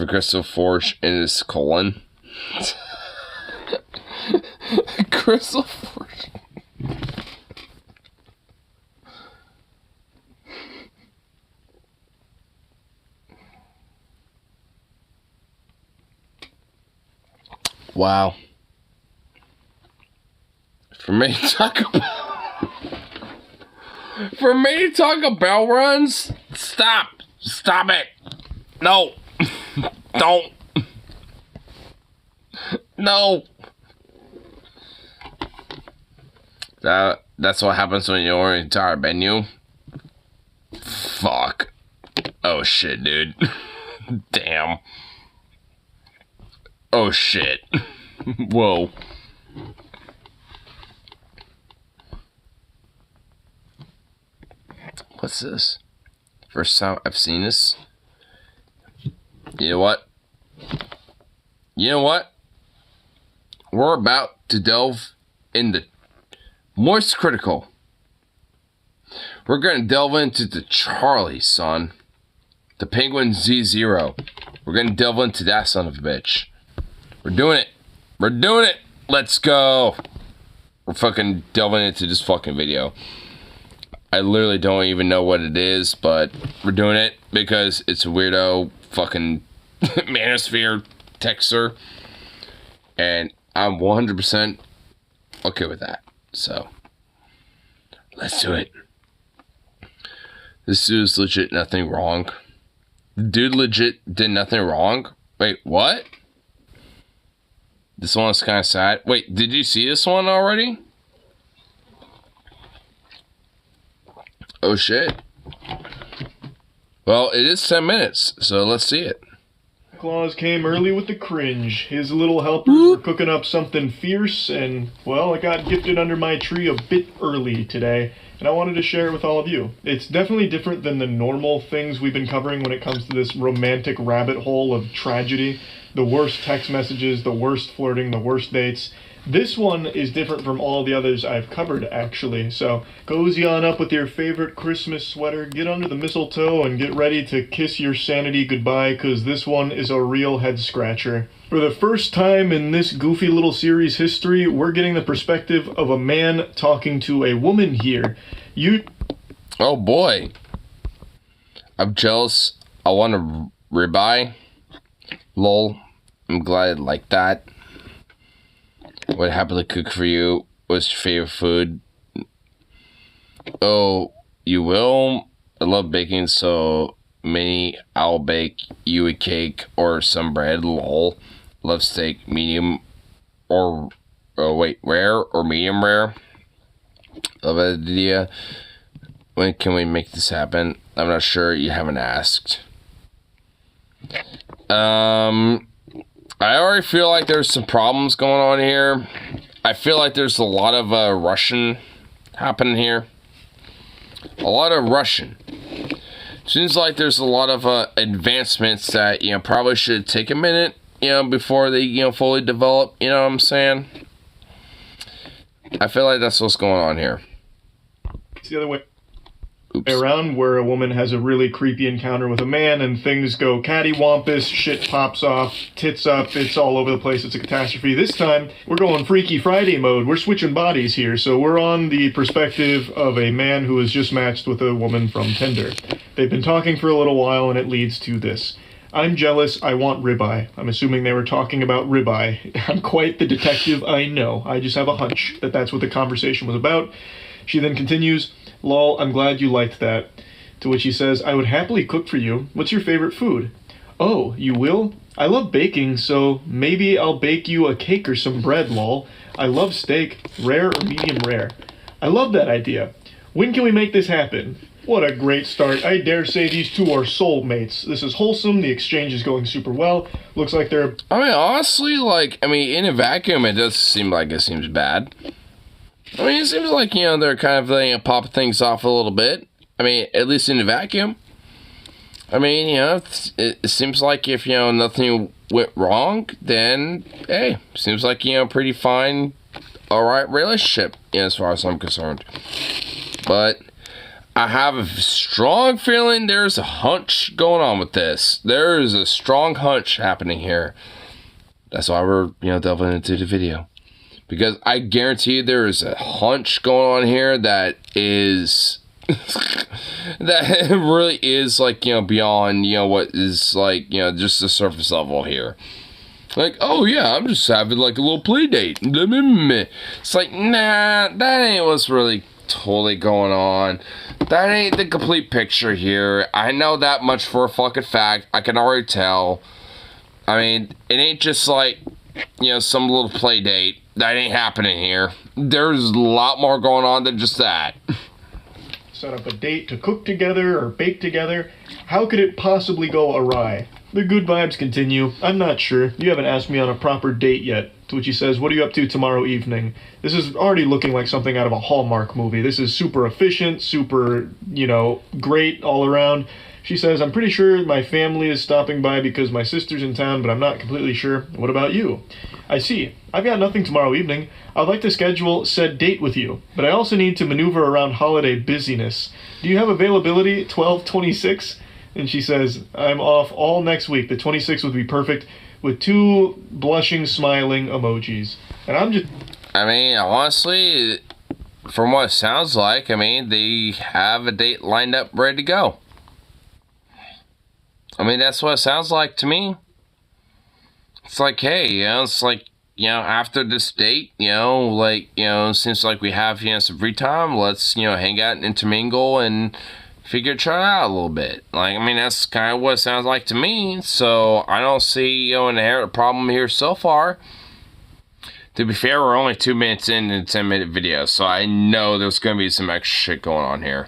crystal forge in his colon. Crystal forge. Wow. For me to talk about runs, stop it. No. Don't. No. That's what happens when you're an entire menu. Fuck. Oh shit, dude. Damn. Oh shit. Whoa. What's this? First time I've seen this. You know what? We're about to delve into Moist Critical. We're going to delve into the Charlie, son. The Penguin Z0. We're going to delve into that son of a bitch. We're doing it. Let's go. We're fucking delving into this fucking video. I literally don't even know what it is, but we're doing it because it's a weirdo fucking manosphere texter. And I'm 100% okay with that. So, let's do it. This dude's legit nothing wrong. The dude legit did nothing wrong? Wait, what? This one's kind of sad. Wait, did you see this one already? Oh shit. Well, it is 10 minutes, so let's see it. Claus came early with the cringe. His little helpers were cooking up something fierce, and, well, it got gifted under my tree a bit early today, and I wanted to share it with all of you. It's definitely different than the normal things we've been covering when it comes to this romantic rabbit hole of tragedy. The worst text messages, the worst flirting, the worst dates. This one is different from all the others I've covered, actually. So, cozy on up with your favorite Christmas sweater, get under the mistletoe, and get ready to kiss your sanity goodbye, because this one is a real head-scratcher. For the first time in this goofy little series history, we're getting the perspective of a man talking to a woman here. Oh boy. I'm jealous. I want to ribeye. Lol. I'm glad I like that. Would happily cook for you. What's your favorite food? Oh, you will? I love baking, so maybe I'll bake you a cake or some bread. Lol. Love steak, medium or rare or medium rare. Love idea. When can we make this happen? I'm not sure. You haven't asked. I already feel like there's some problems going on here. I feel like there's a lot of Russian happening here. A lot of Russian. Seems like there's a lot of advancements that, probably should take a minute, before they, fully develop. You know what I'm saying? I feel like that's what's going on here. It's the other way. Oops. Around where a woman has a really creepy encounter with a man and things go cattywampus, shit pops off, tits up, it's all over the place, it's a catastrophe. This time, we're going Freaky Friday mode. We're switching bodies here, so we're on the perspective of a man who has just matched with a woman from Tinder. They've been talking for a little while and it leads to this. I'm jealous, I want ribeye. I'm assuming they were talking about ribeye. I'm quite the detective, I know. I just have a hunch that that's what the conversation was about. She then continues, lol, I'm glad you liked that. To which he says, I would happily cook for you. What's your favorite food? Oh, you will? I love baking, so maybe I'll bake you a cake or some bread, lol. I love steak, rare or medium rare. I love that idea. When can we make this happen? What a great start. I dare say these two are soulmates. This is wholesome, the exchange is going super well. Looks like they're... honestly, in a vacuum, it does seem like it seems bad. It seems like, they're kind of popping things off a little bit. At least in a vacuum. It seems like if, nothing went wrong, then, hey, seems like, pretty fine, alright relationship, as far as I'm concerned. But I have a strong feeling there's a hunch going on with this. There is a strong hunch happening here. That's why we're, delving into the video. Because I guarantee you there is a hunch going on here that is... that really is, beyond, what is, just the surface level here. Oh yeah, I'm just having, a little play date. It's nah, that ain't what's really totally going on. That ain't the complete picture here. I know that much for a fucking fact. I can already tell. It ain't just, some little play date. That ain't happening here. There's a lot more going on than just that. Set up a date to cook together or bake together. How could it possibly go awry? The good vibes continue. I'm not sure. You haven't asked me on a proper date yet. To which he says, what are you up to tomorrow evening? This is already looking like something out of a Hallmark movie. This is super efficient, super, great all around. She says, I'm pretty sure my family is stopping by because my sister's in town, but I'm not completely sure. What about you? I see. I've got nothing tomorrow evening. I'd like to schedule said date with you, but I also need to maneuver around holiday busyness. Do you have availability 12/26? And she says, I'm off all next week. The 26th would be perfect, with 2 blushing, smiling emojis. And I'm just... honestly, from what it sounds like, they have a date lined up, ready to go. That's what it sounds like to me. It's hey, after this date, seems like we have, some free time. Let's, hang out and intermingle and figure each other out a little bit. That's kind of what it sounds like to me. So I don't see, an inherent problem here so far. To be fair, we're only 2 minutes in a 10-minute video, so I know there's going to be some extra shit going on here.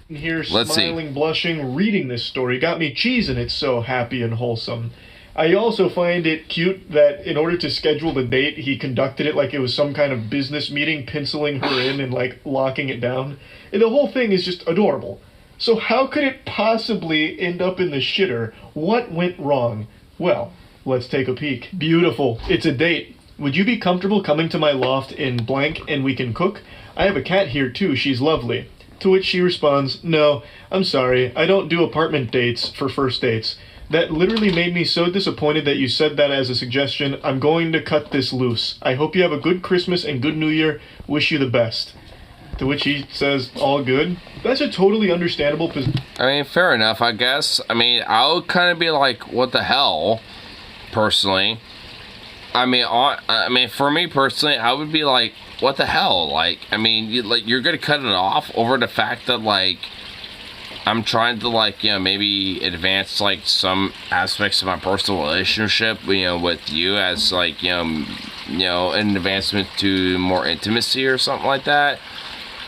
Here, Let's smiling, see. blushing, reading this story got me cheesing. It's so happy and wholesome. I also find it cute that in order to schedule the date, he conducted it like it was some kind of business meeting, penciling her in and locking it down. And the whole thing is just adorable. So how could it possibly end up in the shitter? What went wrong? Well, let's take a peek. Beautiful. It's a date. Would you be comfortable coming to my loft in blank and we can cook? I have a cat here too. She's lovely. To which she responds, no, I'm sorry. I don't do apartment dates for first dates. That literally made me so disappointed that you said that as a suggestion. I'm going to cut this loose. I hope you have a good Christmas and good New Year. Wish you the best. To which he says, all good. That's a totally understandable position. I mean, fair enough, I guess. I mean, I would kind of be like, what the hell, personally. I mean, for me personally, I would be like, what the hell? Like, I mean, you're gonna cut it off over the fact that, like, I'm trying to, like, you know, maybe advance, like, some aspects of my personal relationship, you know, with you as, like, you know, an advancement to more intimacy or something like that.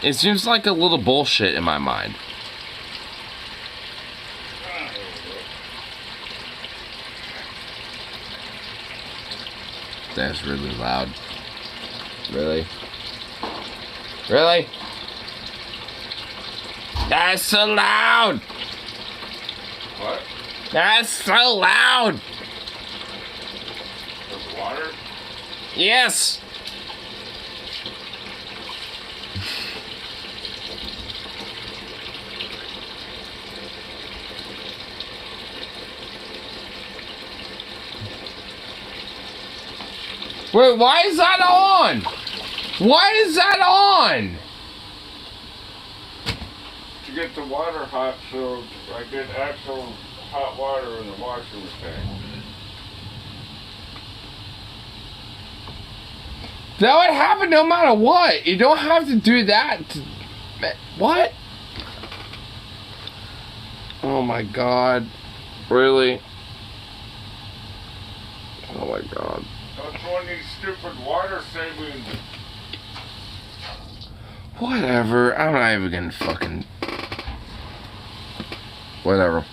It seems like a little bullshit in my mind. That's really loud. Really? Really? That's so loud! What? That's so loud! There's water? Yes! Wait, why is that on? Why is that on? To get the water hot, so I get actual hot water in the washing machine. That would happen no matter what. You don't have to do that. What? Oh my god. Really? Oh my god. That's one of these stupid water saving. Whatever. I'm not even gonna fucking. Whatever.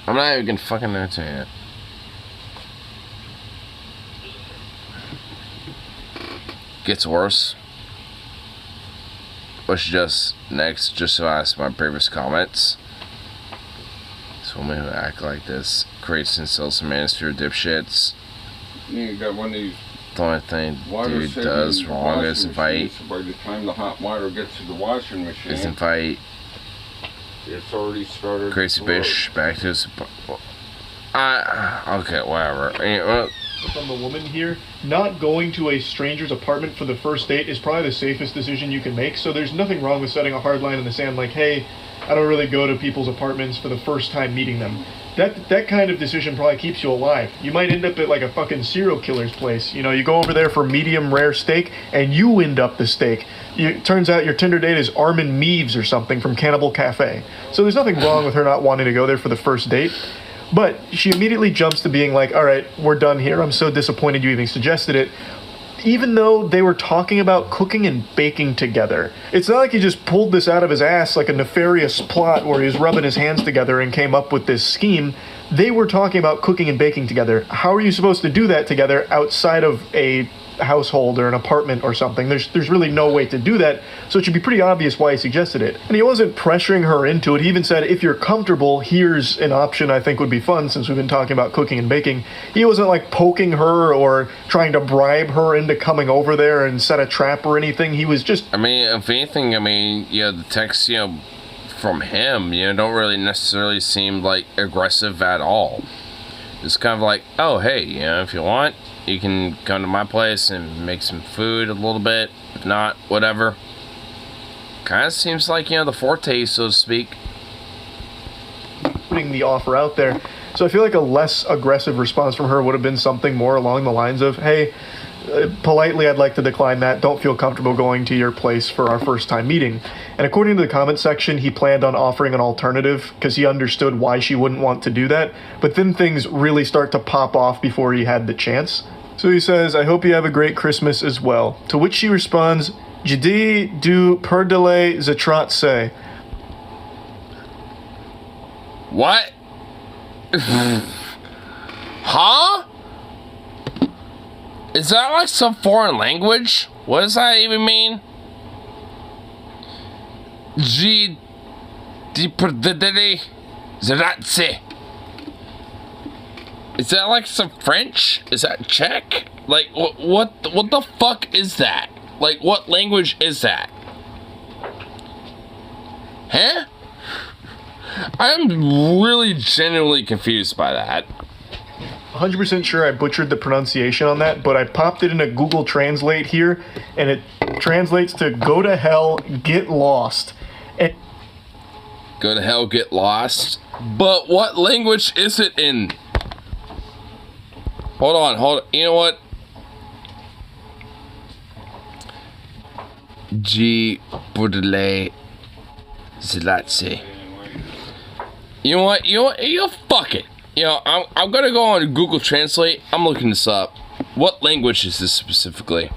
I'm not even gonna fucking entertain it. Gets worse. Which just next, just to ask my previous comments. This woman who act like this creates and sells some manosphere dipshits. You got one of these The only thing water dude saving does wrong washing is invite. machines, so by the time the hot water gets to the washing machine, Is invite it's already started. crazy to work. bitch back to his. Okay, whatever. Anyway, From the woman here, not going to a stranger's apartment for the first date is probably the safest decision you can make. So there's nothing wrong with setting a hard line in the sand, like, hey, I don't really go to people's apartments for the first time meeting them. That kind of decision probably keeps you alive. You might end up at like a fucking serial killer's place. You know, you go over there for medium rare steak, and you end up the steak. Turns out your Tinder date is Armin Meaves or something from Cannibal Cafe. So there's nothing wrong with her not wanting to go there for the first date. But she immediately jumps to being like, all right, we're done here. I'm so disappointed you even suggested it. Even though they were talking about cooking and baking together. It's not like he just pulled this out of his ass like a nefarious plot where he was rubbing his hands together and came up with this scheme. They were talking about cooking and baking together. How are you supposed to do that together outside of a household or an apartment or something? There's really no way to do that, so it should be pretty obvious why he suggested it. And he wasn't pressuring her into it. He even said, if you're comfortable, here's an option I think would be fun, since we've been talking about cooking and baking. He wasn't like poking her or trying to bribe her into coming over there and set a trap or anything. He was just... I mean, if anything, I mean, you know, the text, you know, from him, you know, don't really necessarily seem like aggressive at all. It's kind of like, oh, hey, you know, if you want, you can come to my place and make some food a little bit. If not, whatever. Kind of seems like, you know, the forte, so to speak. Putting the offer out there. So I feel like a less aggressive response from her would have been something more along the lines of, hey, politely, I'd like to decline that. Don't feel comfortable going to your place for our first time meeting. And according to the comment section, he planned on offering an alternative because he understood why she wouldn't want to do that. But then things really start to pop off before he had the chance. So he says, I hope you have a great Christmas as well. To which she responds, Je dis du perdele zatratse. What? Huh? Is that like some foreign language? What does that even mean? G di perdele zatratse. Is that like some French? Is that Czech? Like, what the fuck is that? Like, what language is that? Huh? I'm really genuinely confused by that. 100% sure I butchered the pronunciation on that, but I popped it into Google Translate here, and it translates to "go to hell, get lost." And Go to hell, get lost. But what language is it in? Hold on. You know what? G. Budele Zlatse. You know what? Fuck it. You know, I'm gonna go on Google Translate. I'm looking this up. What language is this specifically?